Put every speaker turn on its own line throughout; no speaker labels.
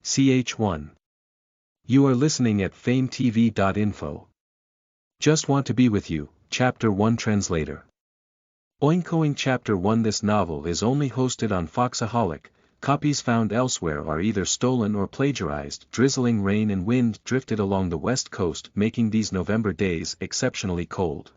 ch1. You are listening at famvetv.info. Just Want to Be With You, Chapter 1 Translator. Oinkoing Chapter 1. This novel is only hosted on Foxaholic. Copies found elsewhere are either stolen or plagiarized. Drizzling rain and wind drifted along the west coast, making these November days exceptionally cold.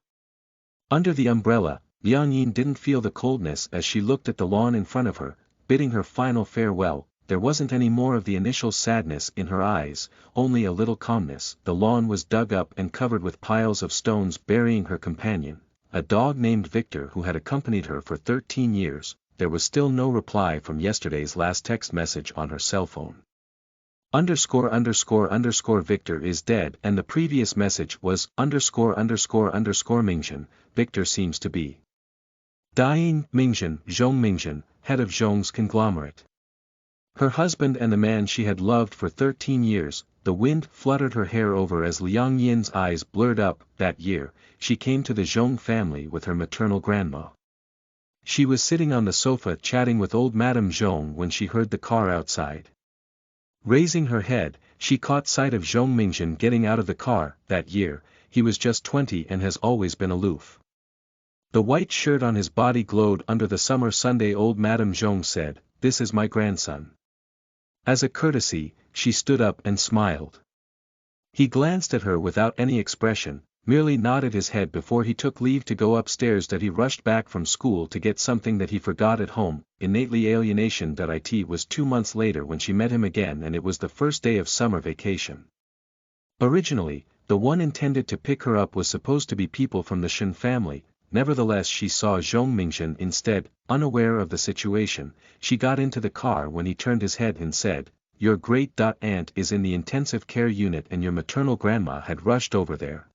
Under the umbrella, Liang Yin didn't feel the coldness as she looked at the lawn in front of her, bidding her final farewell. There wasn't any more of the initial sadness in her eyes, only a little calmness. The lawn was dug up and covered with piles of stones burying her companion, a dog named Victor who had accompanied her for 13 years. There was still no reply from yesterday's last text message on her cell phone. _____ Victor is dead, and the previous message was _____ Mingzhen, Victor seems to be dying. Mingzhen, Zhong Mingzhen, head of Zhong's conglomerate. Her husband and the man she had loved for 13 years. The wind fluttered her hair over as Liang Yin's eyes blurred up. That year, she came to the Zhong family with her maternal grandma. She was sitting on the sofa chatting with old Madame Zhong when she heard the car outside. Raising her head, she caught sight of Zhong Mingzhen getting out of the car. That year, he was just 20 and has always been aloof. The white shirt on his body glowed under the summer Sunday. Old Madame Zhong said, "This is my grandson." As a courtesy, she stood up and smiled. He glanced at her without any expression, merely nodded his head before he took leave to go upstairs. That he rushed back from school to get something that he forgot at home. Innately alienation. It was 2 months later when she met him again, and it was the first day of summer vacation. Originally, the one intended to pick her up was supposed to be people from the Shen family. Nevertheless, she saw Zhong Mingzhen instead. Unaware of the situation, she got into the car when he turned his head and said, "Your great-aunt is in the intensive care unit and your maternal grandma had rushed over there.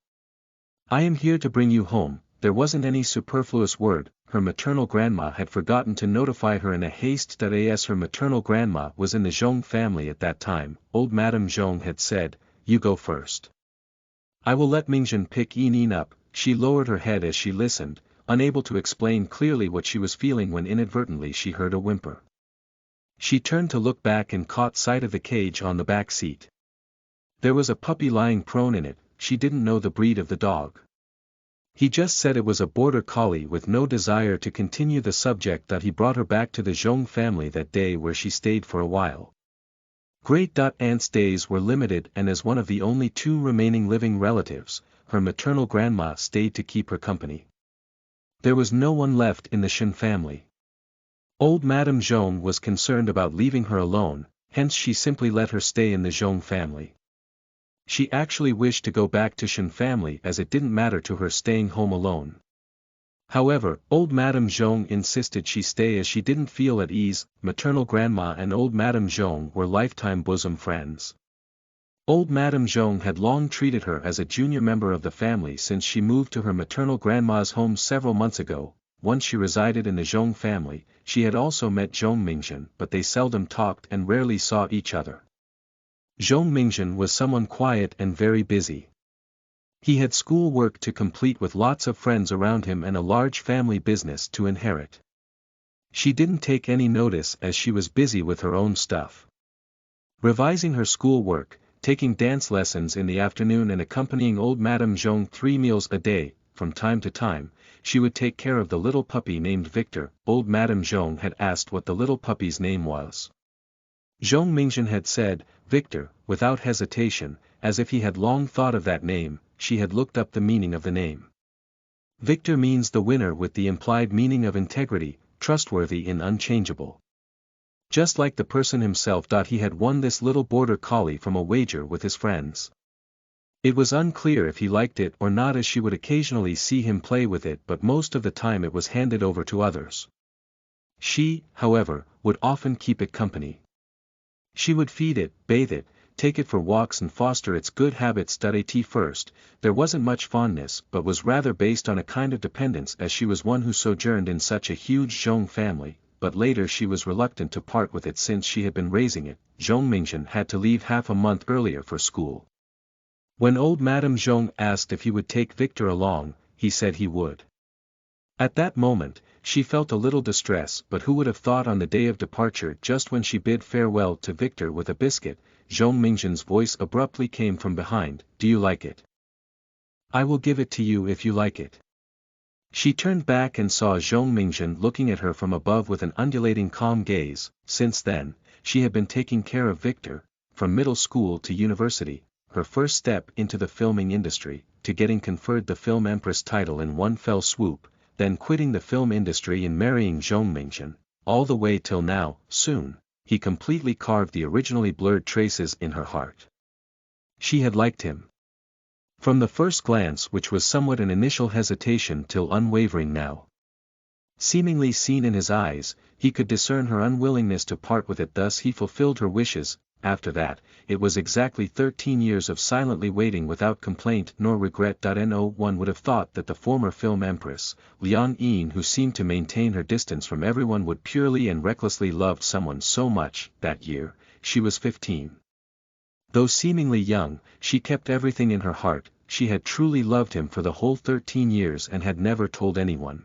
I am here to bring you home." There wasn't any superfluous word. Her maternal grandma had forgotten to notify her in a haste that her maternal grandma was in the Zhong family at that time. Old Madame Zhong had said, "You go first. I will let Mingzhen pick Yin up." She lowered her head as she listened, unable to explain clearly what she was feeling when inadvertently she heard a whimper. She turned to look back and caught sight of the cage on the back seat. There was a puppy lying prone in it. She didn't know the breed of the dog. He just said it was a border collie. With no desire to continue the subject, that he brought her back to the Zhong family that day, where she stayed for a while. Great-aunt's days were limited, and as one of the only 2 remaining living relatives, her maternal grandma stayed to keep her company. There was no one left in the Shen family. Old Madame Zhong was concerned about leaving her alone, hence she simply let her stay in the Zhong family. She actually wished to go back to Shen family, as it didn't matter to her staying home alone. However, old Madame Zhong insisted she stay as she didn't feel at ease. Maternal grandma and old Madame Zhong were lifetime bosom friends. Old Madame Zhong had long treated her as a junior member of the family since she moved to her maternal grandma's home several months ago. Once she resided in the Zhong family, she had also met Zhong Mingzhen, but they seldom talked and rarely saw each other. Zhong Mingzhen was someone quiet and very busy. He had school work to complete with lots of friends around him and a large family business to inherit. She didn't take any notice as she was busy with her own stuff. Revising her school work, taking dance lessons in the afternoon and accompanying old Madame Zhong 3 meals a day. From time to time, she would take care of the little puppy named Victor. Old Madame Zhong had asked what the little puppy's name was. Zhong Mingzhen had said, "Victor," without hesitation, as if he had long thought of that name. She had looked up the meaning of the name. Victor means the winner, with the implied meaning of integrity, trustworthy and unchangeable. Just like the person himself. He had won this little border collie from a wager with his friends. It was unclear if he liked it or not, as she would occasionally see him play with it, but most of the time it was handed over to others. She, however, would often keep it company. She would feed it, bathe it, take it for walks and foster its good habits. At first, there wasn't much fondness, but was rather based on a kind of dependence, as she was one who sojourned in such a huge Zhong family. But later she was reluctant to part with it since she had been raising it. Zhong Mingzhen had to leave half a month earlier for school. When old Madame Zhong asked if he would take Victor along, he said he would. At that moment, she felt a little distress, but who would have thought on the day of departure, just when she bid farewell to Victor with a biscuit, Zhong Mingzhen's voice abruptly came from behind, "Do you like it? I will give it to you if you like it." She turned back and saw Zhong Mingzhen looking at her from above with an undulating calm gaze. Since then, she had been taking care of Victor, from middle school to university, her first step into the filming industry, to getting conferred the Film Empress title in one fell swoop, then quitting the film industry and marrying Zhong Mingzhen, all the way till now. Soon, he completely carved the originally blurred traces in her heart. She had liked him. From the first glance, which was somewhat an initial hesitation till unwavering now. Seemingly seen in his eyes, he could discern her unwillingness to part with it, thus he fulfilled her wishes. After that, it was exactly 13 years of silently waiting without complaint nor regret. No one would have thought that the former film empress, Liang Yin, who seemed to maintain her distance from everyone, would purely and recklessly loved someone so much. That year, she was 15. Though seemingly young, she kept everything in her heart. She had truly loved him for the whole 13 years and had never told anyone.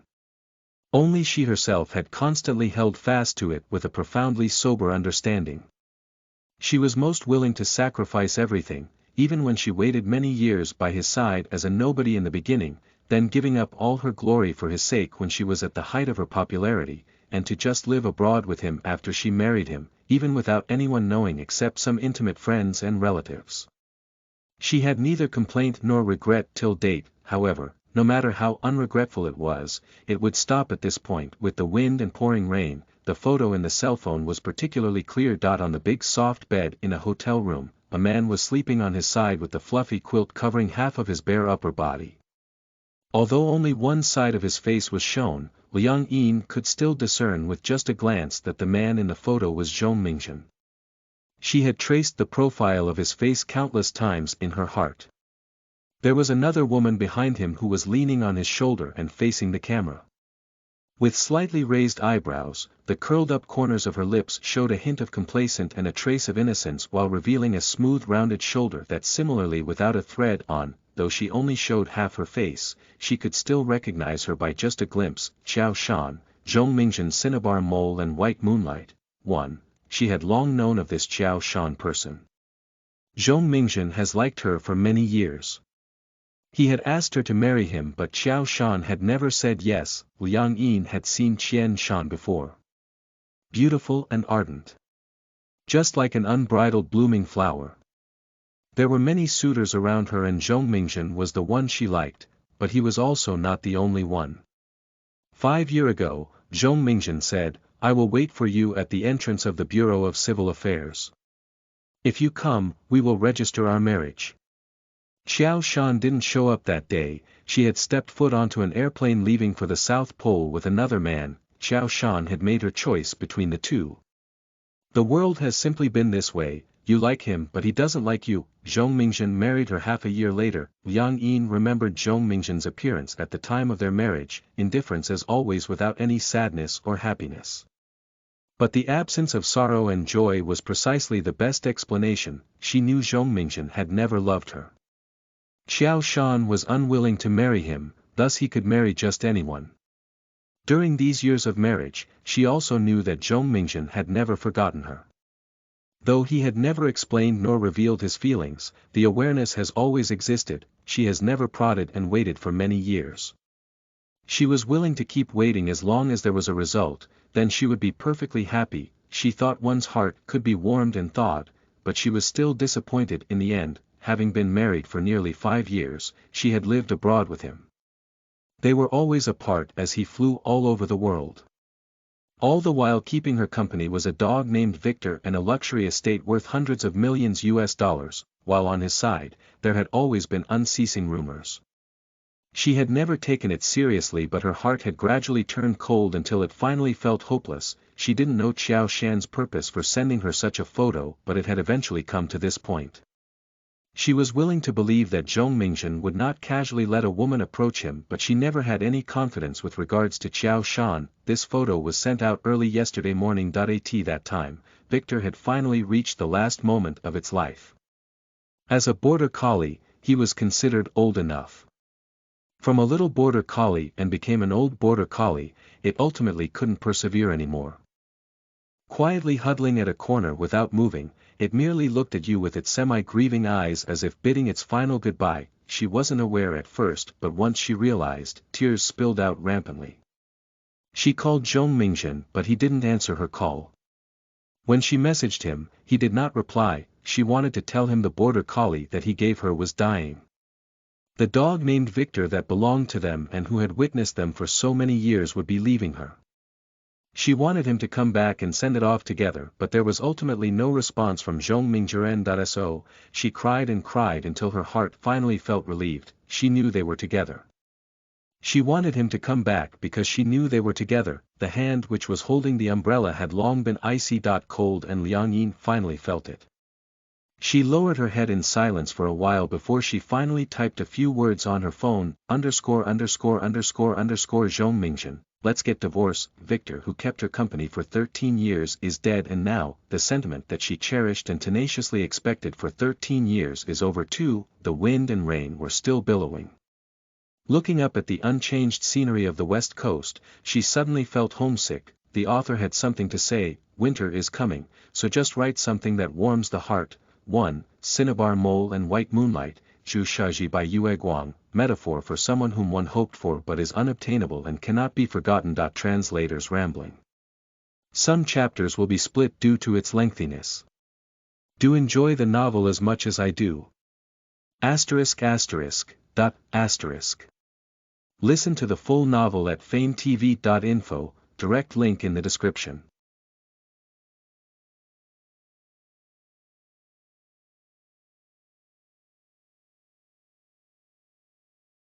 Only she herself had constantly held fast to it with a profoundly sober understanding. She was most willing to sacrifice everything, even when she waited many years by his side as a nobody in the beginning, then giving up all her glory for his sake when she was at the height of her popularity, and to just live abroad with him after she married him, even without anyone knowing except some intimate friends and relatives. She had neither complaint nor regret till date. However, no matter how unregretful it would stop at this point. With the wind and pouring rain, the photo in the cell phone was particularly clear. On the big soft bed in a hotel room, a man was sleeping on his side with the fluffy quilt covering half of his bare upper body. Although only one side of his face was shown, Liang Yin could still discern with just a glance that the man in the photo was Zhong Mingzhen. She had traced the profile of his face countless times in her heart. There was another woman behind him who was leaning on his shoulder and facing the camera. With slightly raised eyebrows, the curled-up corners of her lips showed a hint of complacent and a trace of innocence while revealing a smooth rounded shoulder that similarly without a thread on. Though she only showed half her face, she could still recognize her by just a glimpse. Xiao Shan, Zhong Mingzhen, Cinnabar Mole and White Moonlight. 1. She had long known of this Xiao Shan person. Zhong Mingzhen has liked her for many years. He had asked her to marry him, but Xiao Shan had never said yes. Liang Yin had seen Qian Shan before. Beautiful and ardent. Just like an unbridled blooming flower. There were many suitors around her and Zhong Mingzhen was the one she liked, but he was also not the only one. 5 years ago, Zhong Mingzhen said, "I will wait for you at the entrance of the Bureau of Civil Affairs. If you come, we will register our marriage." Xiao Shan didn't show up that day. She had stepped foot onto an airplane leaving for the South Pole with another man. Xiao Shan had made her choice between the two. The world has simply been this way. You like him but he doesn't like you. Zhong Mingzhen married her half a year later. Liang Yin remembered Zhong Mingzhen's appearance at the time of their marriage, indifference as always without any sadness or happiness. But the absence of sorrow and joy was precisely the best explanation. She knew Zhong Mingzhen had never loved her. Xiao Shan was unwilling to marry him, thus he could marry just anyone. During these years of marriage, she also knew that Zhong Mingzhen had never forgotten her. Though he had never explained nor revealed his feelings, the awareness has always existed. She has never prodded and waited for many years. She was willing to keep waiting as long as there was a result, then she would be perfectly happy. She thought one's heart could be warmed and thawed, but she was still disappointed in the end. Having been married for nearly 5 years, she had lived abroad with him. They were always apart as he flew all over the world. All the while keeping her company was a dog named Victor and a luxury estate worth hundreds of millions US, while on his side, there had always been unceasing rumors. She had never taken it seriously, but her heart had gradually turned cold until it finally felt hopeless. She didn't know Xiao Shan's purpose for sending her such a photo, but it had eventually come to this point. She was willing to believe that Zhong Mingzhen would not casually let a woman approach him, but she never had any confidence with regards to Xiao Shan. This photo was sent out early yesterday morning. At that time, Victor had finally reached the last moment of its life. As a border collie, he was considered old enough. From a little border collie and became an old border collie, it ultimately couldn't persevere anymore. Quietly huddling at a corner without moving, it merely looked at you with its semi-grieving eyes as if bidding its final goodbye. She wasn't aware at first, but once she realized, tears spilled out rampantly. She called Zhong Mingjun, but he didn't answer her call. When she messaged him, he did not reply. She wanted to tell him the border collie that he gave her was dying. The dog named Victor that belonged to them and who had witnessed them for so many years would be leaving her. She wanted him to come back and send it off together, but there was ultimately no response from Zhong Mingjun. She cried and cried until her heart finally felt relieved. She knew they were together. She wanted him to come back because she knew they were together. The hand which was holding the umbrella had long been icy cold, and Liang Yin finally felt it. She lowered her head in silence for a while before she finally typed a few words on her phone, ________ Zhong Mingjun, let's get divorced. Victor, who kept her company for 13 years, is dead, and now, the sentiment that she cherished and tenaciously expected for 13 years is over too. The wind and rain were still billowing. Looking up at the unchanged scenery of the West Coast, she suddenly felt homesick. The author had something to say. Winter is coming, so just write something that warms the heart. 1. Cinnabar Mole and White Moonlight, Zhu Shaji by Yue Guang, metaphor for someone whom one hoped for but is unobtainable and cannot be forgotten. Translator's rambling. Some chapters will be split due to its lengthiness. Do enjoy the novel as much as I do. ****. Listen to the full novel at FameTV.info, direct link in the description.